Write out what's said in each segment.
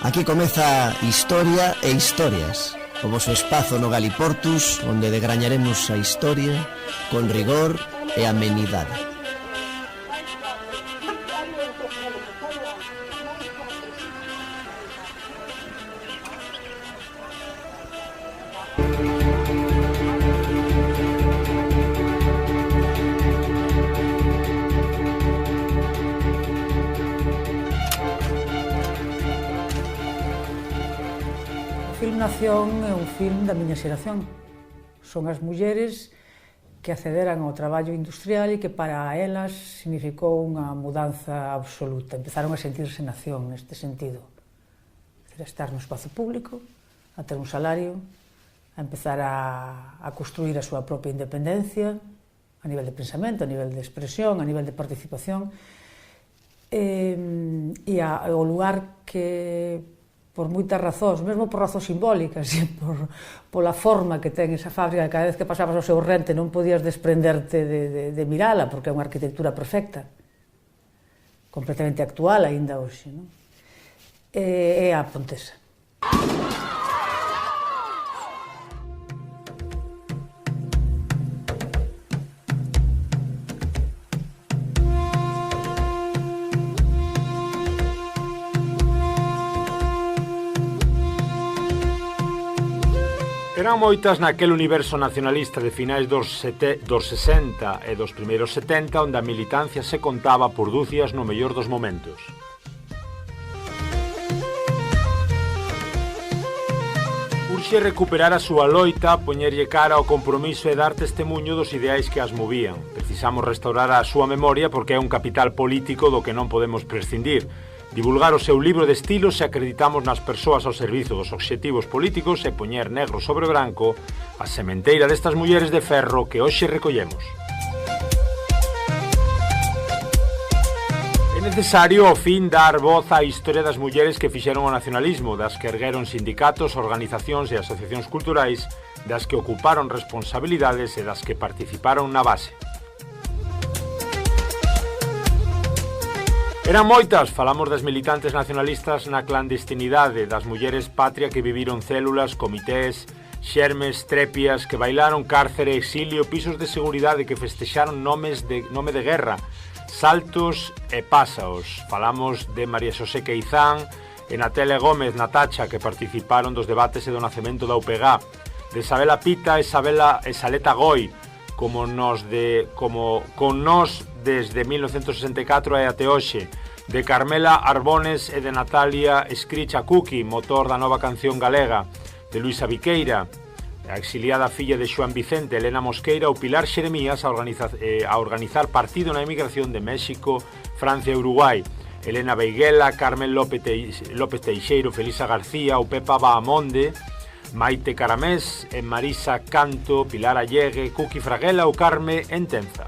Aquí comeza Historia e Historias, o voso espazo no Galiportus, onde degrañaremos a historia con rigor e amenidade. Film Nación é un film da miña xeración. Son as mulleres que accederan ao traballo industrial e que para elas significou unha mudanza absoluta. Empezaron a sentirse nación neste sentido. A estar no espazo público, a ter un salario, a empezar a construir a súa propia independencia a nivel de pensamento, a nivel de expresión, a nivel de participación e o lugar que por moitas razóns, mesmo por razóns simbólicas e pola forma que ten esa fábrica, que cada vez que pasabas ao seu rente non podías desprenderte de mirala, porque é unha arquitectura perfecta, completamente actual aínda hoxe, non? É a Pontesa. Eran moitas naquel universo nacionalista de finais dos 60 e dos primeiros 70 onde a militancia se contaba por dúcias no mellor dos momentos. Urxe recuperar a súa loita, poñerlle cara ao compromiso e dar testemuño dos ideais que as movían. Precisamos restaurar a súa memoria porque é un capital político do que non podemos prescindir. Divulgar o seu libro de estilo se acreditamos nas persoas ao servizo dos obxectivos políticos e poñer negro sobre branco a sementeira destas mulleres de ferro que hoxe recollemos. É necesario, ao fin, dar voz á historia das mulleres que fixeron o nacionalismo, das que ergueron sindicatos, organizacións e asociacións culturais, das que ocuparon responsabilidades e das que participaron na base. Eran moitas, falamos das militantes nacionalistas na clandestinidade, das mulleres patria que viviron células, comités, xermes, trepias, que bailaron cárcere, exilio, pisos de seguridade que festexaron nome de guerra, saltos e pásaos. Falamos de María Xosé Queizán e Natalia Gómez Natacha, que participaron dos debates e do nacemento da UPG, de Isabela Pita e Saleta Goi, con nós desde 1964 e até hoxe, de Carmela Arbones e de Natalia Escricha Cuqui, motor da nova canción galega, de Luisa Viqueira, a exiliada filla de Xoán Vicente, Elena Mosqueira ou Pilar Xeremías a organizar partido na emigración de México, Francia e Uruguai, Elena Beiguela, Carmen López Teixeiro, Felisa García ou Pepa Bahamonde, Maite Caramés, Marisa Canto, Pilar Allegue, Cuqui Fraguela ou Carme Entenza.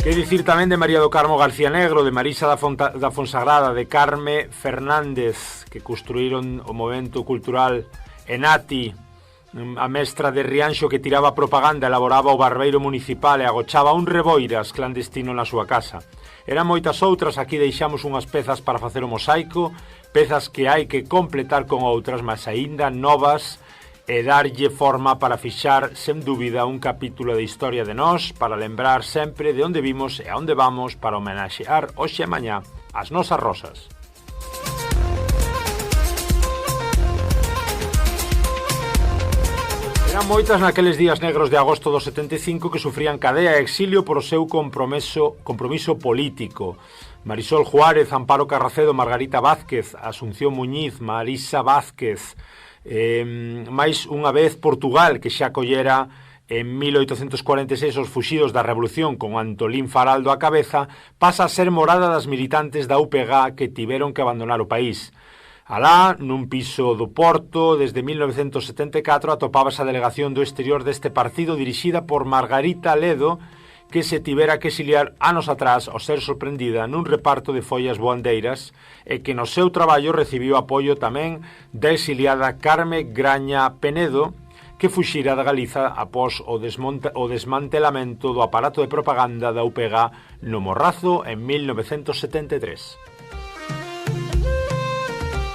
Que dicir tamén de María do Carmo García Negro, de Marisa da Fonsagrada, de Carme Fernández, que construíron o movimento cultural Enati, a mestra de Rianxo que tiraba propaganda, elaboraba o barbeiro municipal e agochaba un reboiras clandestino na súa casa. Eran moitas outras, aquí deixamos unhas pezas para facer o mosaico, pezas que hai que completar con outras, mas aínda novas, e darlle forma para fixar, sen dúbida, un capítulo de historia de nós, para lembrar sempre de onde vimos e a onde vamos, para homenaxear hoxe e mañá as nosas rosas. Eran moitas naqueles días negros de agosto do 75 que sufrían cadea e exilio por o seu compromiso político. Marisol Juárez, Amparo Carracedo, Margarita Vázquez, Asunción Muñiz, Marisa Vázquez, máis unha vez Portugal, que xa collera en 1846 os fuxidos da Revolución con Antolín Faraldo á cabeza, pasa a ser morada das militantes da UPG que tiveron que abandonar o país. Alá, nun piso do Porto, desde 1974 atopábase a delegación do exterior deste partido dirixida por Margarita Ledo, que se tivera que exiliar anos atrás ao ser sorprendida nun reparto de follas boandeiras e que no seu traballo recibiu apoio tamén da exiliada Carme Graña Penedo, que fuxira da Galiza após o desmantelamento do aparato de propaganda da UPG no Morrazo en 1973.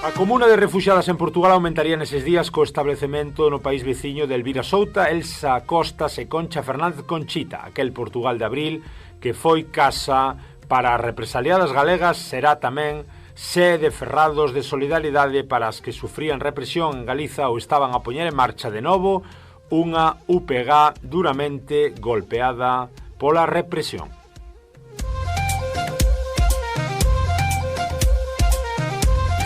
A comuna de refuxiadas en Portugal aumentaría neses días co establecemento no país veciño de Elvira Souta, Elsa Costas e Concha Fernández Conchita. Aquel Portugal de abril que foi casa para as represaliadas galegas será tamén sede ferrados de solidaridade para as que sufrían represión en Galiza ou estaban a poñer en marcha de novo unha UPG duramente golpeada pola represión.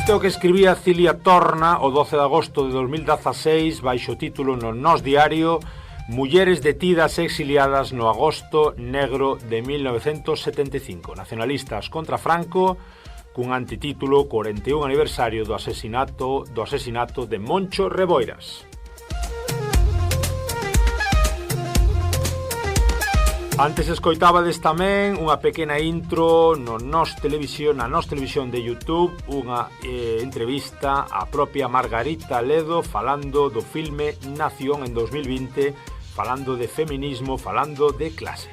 O que escribía Cilia Torna o 12 de agosto de 2016 baixo o título no Nós Diario Mulleres detidas e exiliadas no agosto negro de 1975, nacionalistas contra Franco, cun antitítulo 41 aniversario do asesinato de Moncho Reboiras. Antes escoitabades tamén unha pequena intro na Nós Televisión de YouTube, unha entrevista á propia Margarita Ledo falando do filme Nación en 2020, falando de feminismo, falando de clase.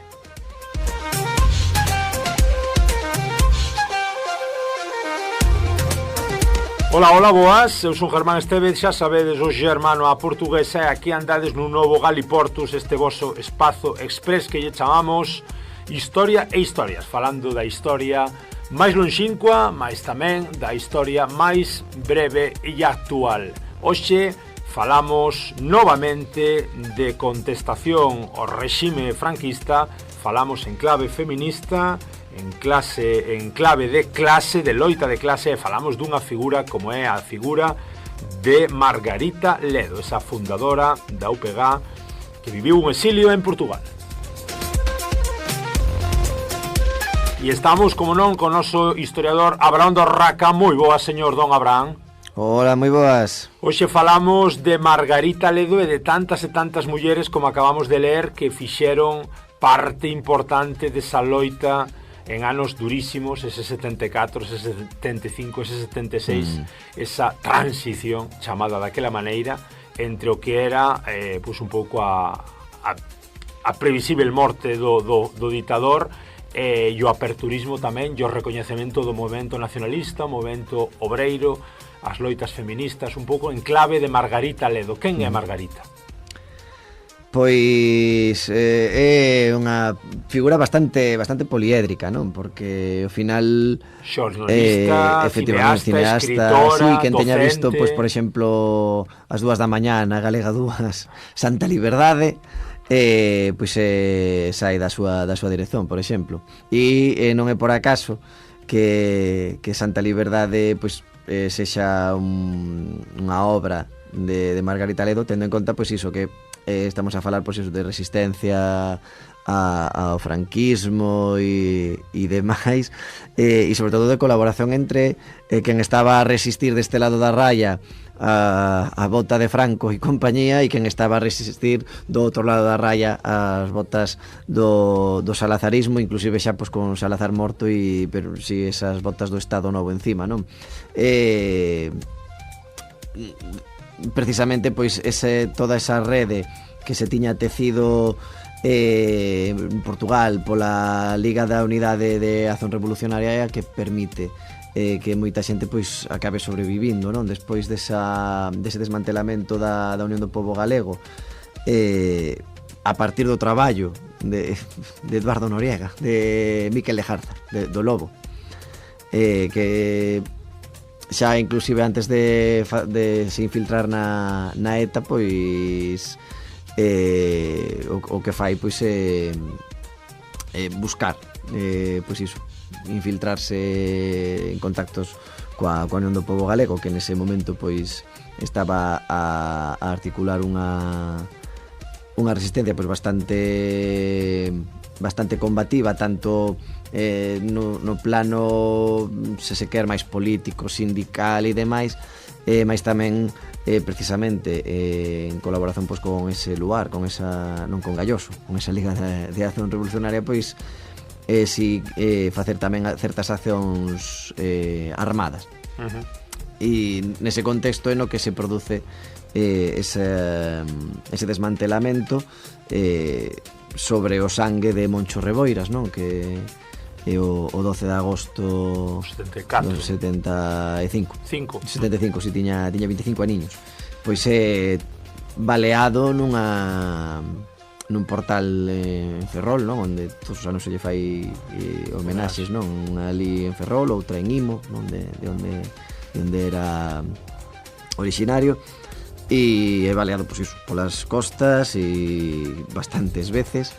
Ola, boas, eu son Germán Estevez, xa sabedes, o germano a portuguesa, e aquí andades nun novo Galiportus, este voso espazo express que lle chamamos Historia e Historias, falando da historia máis lonxínqua, mas tamén da historia máis breve e actual. Hoxe falamos novamente de contestación ao réxime franquista, falamos en clave feminista, en clave de clase, de loita de clase, e falamos dunha figura como é a figura de Margarita Ledo, esa fundadora da UPG que viviu un exilio en Portugal. E estamos, como non, con o noso historiador Abraham Dorraca. Moi boas, señor Don Abraham. Hola, moi boas. Hoxe falamos de Margarita Ledo e de tantas e tantas mulleres como acabamos de ler que fixeron parte importante desa loita en anos durísimos, ese 74, ese 75, ese 76, esa transición chamada daquela maneira entre o que era pois un pouco a previsível morte do ditador e o aperturismo tamén, e o recoñecemento do movemento nacionalista, o movemento obreiro, as loitas feministas, un pouco en clave de Margarita Ledo. Quen é Margarita? Pois é unha figura bastante poliédrica, non? Porque ao final xornalista, cineasta, escritora, sí, quen teña docente. visto, pois por exemplo, as 2 da mañá na Galega 2, Santa Liberdade, pois sai da súa dirección, por exemplo. E non é por acaso que Santa Liberdade pois sexa unha obra de Margarita Ledo, tendo en conta pois iso que estamos a falar pois, de resistencia ao franquismo e demais, e sobre todo de colaboración entre quen estaba a resistir deste lado da raya a bota de Franco e compañía, e quen estaba a resistir do outro lado da raya as botas do salazarismo, inclusive xa pois, con Salazar morto, pero si esas botas do Estado Novo encima, non? Precisamente pois toda esa rede que se tiña tecido en Portugal pola Liga da Unidade de Acción Revolucionaria que permite que moita xente pois acabe sobrevivindo, non? Despois dese desmantelamento da Unión do Pobo Galego, a partir do traballo de Eduardo Noriega, de Miquel Lejarza, do Lobo, que xa inclusive antes de se infiltrar na ETA, pois o que fai pois buscar pois iso, infiltrarse en contactos coa Unión do Pobo Galego, que nese momento pois estaba a articular unha resistencia pois bastante combativa, tanto no plano, se quer, máis político, sindical e demais, máis tamén precisamente en colaboración pois con ese lugar, con esa, non con Galloso, con esa Liga de Acción Revolucionaria, pois si facer tamén certas accións armadas. E nese contexto é no que se produce ese desmantelamento sobre o sangue de Moncho Reboiras, non? Que é o 12 de agosto 74. do 75. 75, si tiña 25 aniños. Pois é baleado nun portal en Ferrol, non? Onde todos os anos se lle fai homenaxes, non? Unha ali en Ferrol, outra en Imo, non? De onde era originario, e é baleado, pois iso, polas costas e bastantes veces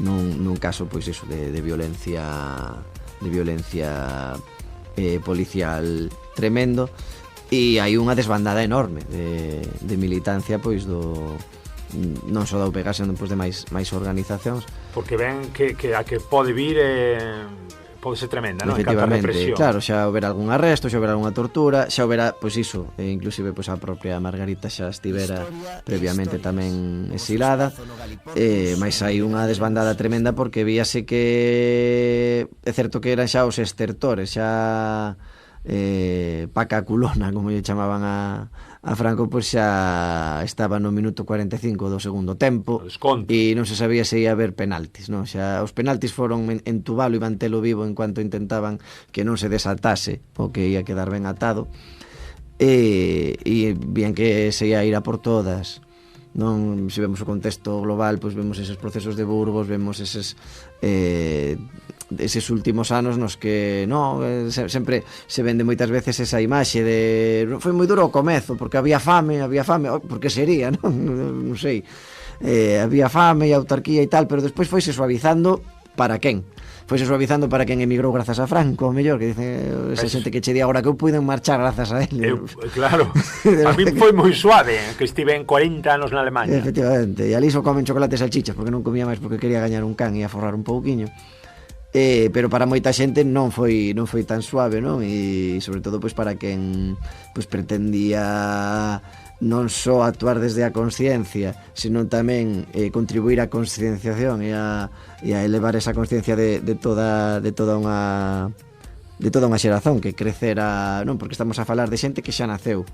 nun caso, pois iso, de violencia policial tremendo. E hai unha desbandada enorme de militancia, pois non só da UPG, senón pois de máis organizacións, porque ven que a que pode vir pode ser tremenda, non? Efectivamente, claro, xa houbera algún arresto, xa houbera algunha tortura, xa houbera, pois iso, inclusive pois a propia Margarita xa estivera previamente tamén exilada, mas hai unha desbandada tremenda porque víase que é certo que eran xa os estertores, xa Paca Culona, como lle chamaban a Franco, pois xa estaba no minuto 45 do segundo tempo e non se sabía se ia haber penaltis, non? Xa os penaltis foron entubalo e mantelo vivo en cuanto intentaban que non se desatase o que ia quedar ben atado, e bien que se ia ir a por todas, non? Se vemos o contexto global, pois vemos eses procesos de Burgos, vemos eses últimos anos nos que sempre se vende moitas veces esa imaxe de foi moi duro o comezo porque había fame, porque sería, non sei, había fame e autarquía e tal, pero despois foise suavizando. Para quen? Foise suavizando para quen emigrou grazas a Franco, o mellor, que dice esa xente que che di agora que eu puiden marchar grazas a ele. Claro, a mí foi moi suave que estive en 40 anos na Alemanha. Efectivamente, e ali só comen chocolate e salchichas porque non comía máis porque quería gañar un can e a forrar un pouquiño. Pero para moita xente non foi tan suave, non? E sobre todo pois para quen pois pretendía non só actuar desde a consciencia, senón tamén contribuir á conscienciación e a elevar esa consciencia de toda unha xeración que crecera, non? Porque estamos a falar de xente que xa naceu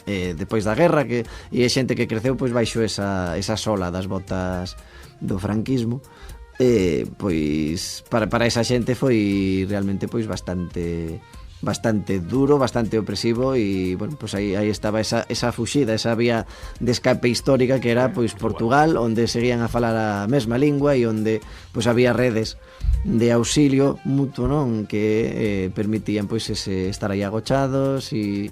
depois da guerra, e é xente que creceu pois baixo esa sola das botas do franquismo. Pois para esa xente foi realmente pois bastante duro, bastante opresivo, e bueno, pois aí estaba esa fuxida, esa vía de escape histórica que era pois Portugal, onde seguían a falar a mesma lingua e onde pois había redes de auxilio mutuo, non? Que permitían pois estar aí agochados e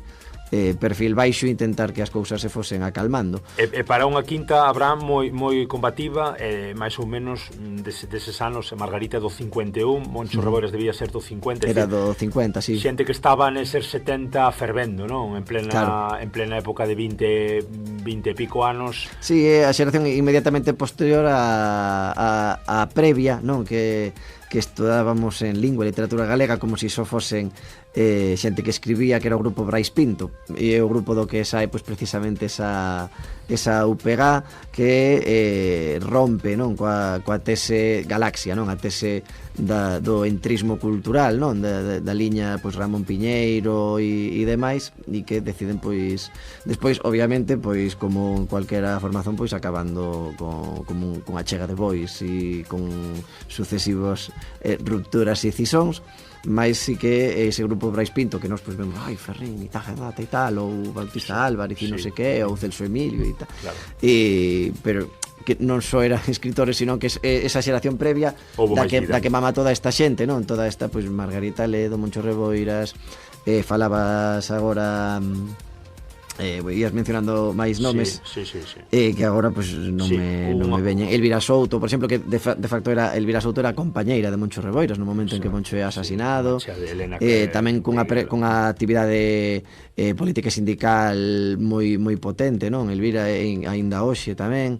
perfil baixo, intentar que as cousas se fosen acalmando. E para unha quinta habrá moi combativa, máis ou menos deses anos, Margarita do 51, Moncho Reboiras debía ser do 50. Era do 50, sí. Xente que estaba neses 70 fervendo, non? En plena época de 20 e pico anos. Sí, a xeración inmediatamente posterior a previa, non? Que estudábamos en lingua e literatura galega como se só fosen xente que escribía, que era o grupo Brais Pinto, e o grupo do que sae pois precisamente esa UPG que rompe, non? Coa tese Galaxia, non? A tese do entrismo cultural, non? Da liña pois Ramón Piñeiro e demais, e que deciden pois despois, obviamente, pois como en cualquera formación, pois acabando con a chega de bois e con sucesivos rupturas e cisóns. Mais si que ese grupo Brais Pinto que nós pois vemos, Ferrín e Tajadata e tal, ou Bautista Álvarez e non sei que, ou Celso Emilio e tal, claro. Pero que non só eran escritores, sino que esa xeración previa da que mama toda esta xente, non? Toda esta, pois Margarita Ledo, Moncho Reboiras, falabas agora ias mencionando máis nomes, sí. Que agora pois non me veñen. Elvira Souto, por exemplo, que de facto Elvira Souto era compañeira de Moncho Reboiras no momento en que Moncho é asasinado, tamén cunha actividade política e sindical moi potente, non? Elvira aínda hoxe tamén.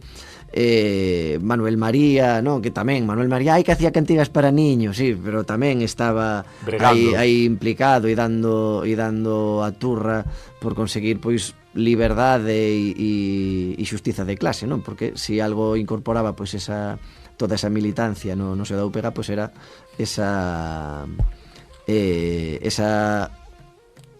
Manuel María, non? Que tamén Manuel María que hacía cantigas para niños, sí, pero tamén estaba aí implicado e dando a turra por conseguir pois liberdade e xustiza de clase, non? Porque se algo incorporaba pois toda esa militancia no seo da UPG, pois era esa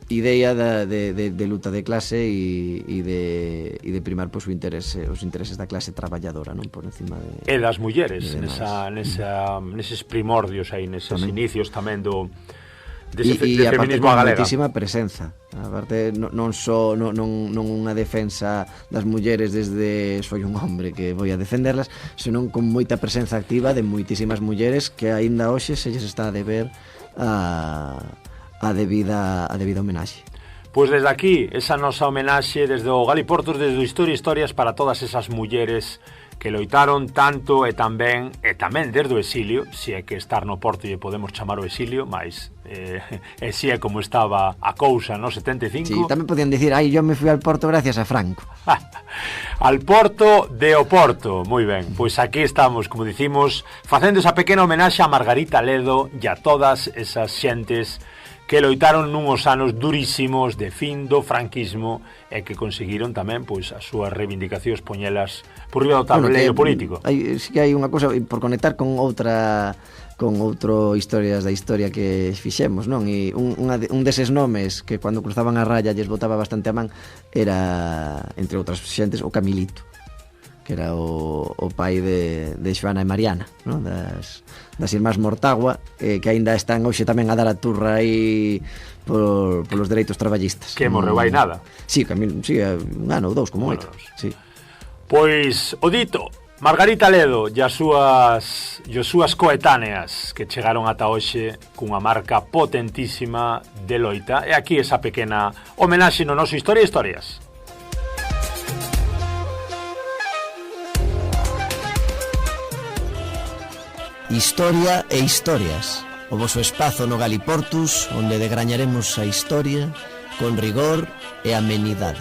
idea de luta de clase e de primar os intereses da clase traballadora, non, por encima de... E das mulleres, neses primordios aí, neses inicios tamén do feminismo a galega. Moitísima presenza. Aparte, non unha defensa das mulleres desde soy un hombre que voy a defenderlas, senón con moita presenza activa de moitísimas mulleres que aínda hoxe se lles está a deber a debida homenaxe. Pois desde aquí, esa nosa homenaxe desde o Galiportos, desde o Historias para todas esas mulleres que loitaron tanto e tamén desde o exilio, se é que estar no Porto lle podemos chamar o exilio, mas se é como estaba a cousa no 75. Sí, tamén podían dicir, yo me fui al Porto gracias a Franco. Al Porto de Oporto, moi ben. Pois aquí estamos, como dicimos, facendo esa pequena homenaxe a Margarita Ledo e a todas esas xentes que loitaron nunhos anos durísimos de fin do franquismo e que conseguiron tamén pois as súas reivindicacións poñelas por riba do tablero político. Sí que hai unha cousa por conectar con outro historias da historia que fixemos, non? E un deses nomes que cando cruzaban a raya lles botaba bastante a man era, entre outras xentes, o Camilito, que era o pai de Xoana e Mariana, non? Das irmás Mortagua, que aínda están hoxe tamén a dar a turra aí polos dereitos traballistas. Que morreu hai nada. Sí, un ano ou dous, como moito. Sí. Pois, o dito, Margarita Ledo e as súas coetáneas que chegaron ata hoxe cunha marca potentísima de loita. E aquí esa pequena homenaxe no noso Historias. Historia e historias, o voso espazo no Galiportus onde degrañaremos a historia con rigor e amenidade.